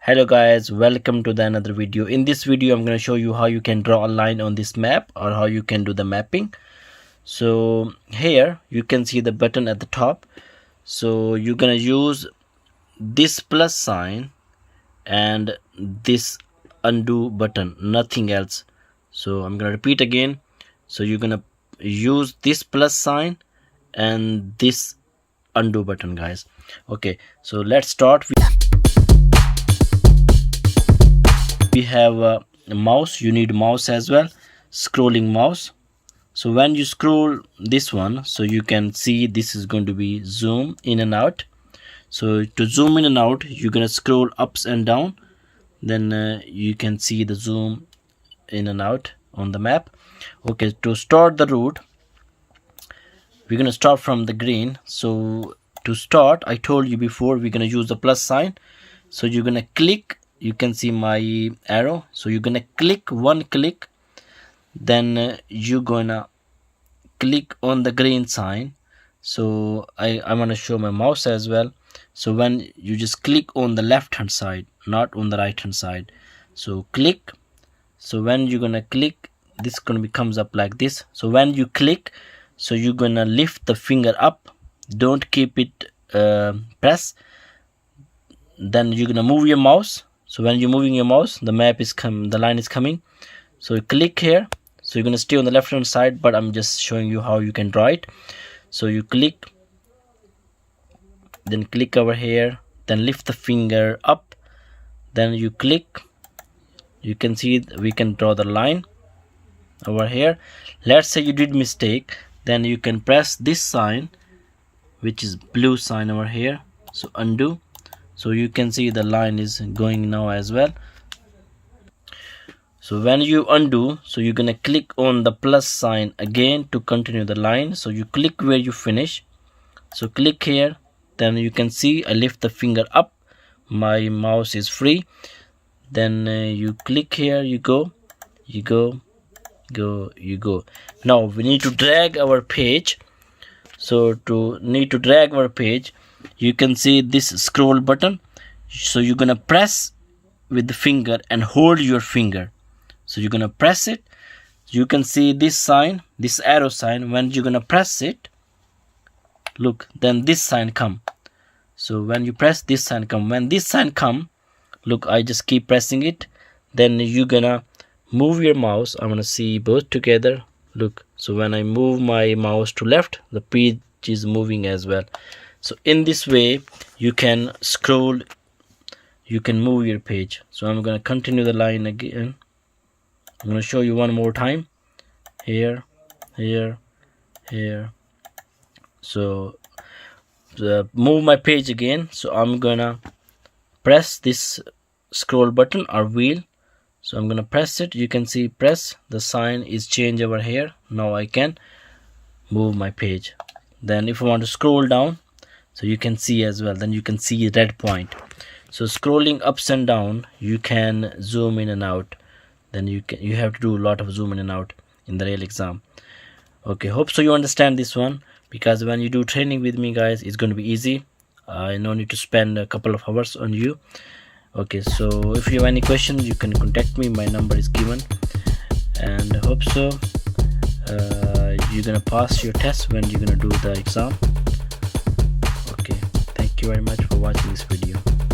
Hello guys, welcome to the another video. In this video I'm going to show you how you can draw a line on this map or how you can do the mapping. So here you can see the button at the top. So you're going to use this plus sign and this undo button, nothing else. So I'm going to repeat again. So you're going to use this plus sign and this undo button, guys. Okay, so let's start. We have a mouse. You need mouse as well, scrolling mouse. So when you scroll this one, so you can see this is going to be zoom in and out. So to zoom in and out, you're gonna scroll ups and down, then you can see the zoom in and out on the map. Okay, to start the route, we're gonna start from the green. So to start, I told you before, we're gonna use the plus sign. So you're gonna click, you can see my arrow, so you're gonna click one click, then you're gonna click on the green sign. So I'm gonna show my mouse as well. So when you just click on the left hand side, not on the right hand side, so click. So when you're gonna click, this gonna be comes up like this. So when you click, so you're gonna lift the finger up, don't keep it press, then you're gonna move your mouse. So when you're moving your mouse, the line is coming. So you click here. So you're gonna stay on the left hand side, but I'm just showing you how you can draw it. So you click, then click over here, then lift the finger up, then you click. You can see we can draw the line over here. Let's say you did mistake, then you can press this sign, which is blue sign over here. So undo. So you can see the line is going now as well. So when you undo, so you're gonna click on the plus sign again to continue the line. So you click where you finish. So click here, then you can see I lift the finger up, my mouse is free. Then you click here, you go. Now we need to drag our page. So to drag our page, you can see this scroll button. So you're gonna press with the finger and hold your finger. So you're gonna press it. You can see this sign, this arrow sign. When you're gonna press it, look, then this sign come. So when you press, this sign come. When this sign come, look, I just keep pressing it. Then you're gonna move your mouse. I'm gonna see both together. Look, so when I move my mouse to left, the page is moving as well. So in this way you can scroll, you can move your page. So I'm going to continue the line again. I'm going to show you one more time. Here. So move my page again. So I'm going to press this scroll button or wheel. So I'm going to press it. You can see press, the sign is changed over here. Now I can move my page. Then if I want to scroll down, so you can see as well, then you can see red point. So scrolling ups and down, you can zoom in and out. Then you have to do a lot of zoom in and out in the real exam. Okay, hope so you understand this one, because when you do training with me, guys, it's going to be easy. I no need to spend a couple of hours on you. Okay, so if you have any questions, you can contact me. My number is given, and I hope so you're gonna pass your test when you're gonna do the exam. Thank you very much for watching this video.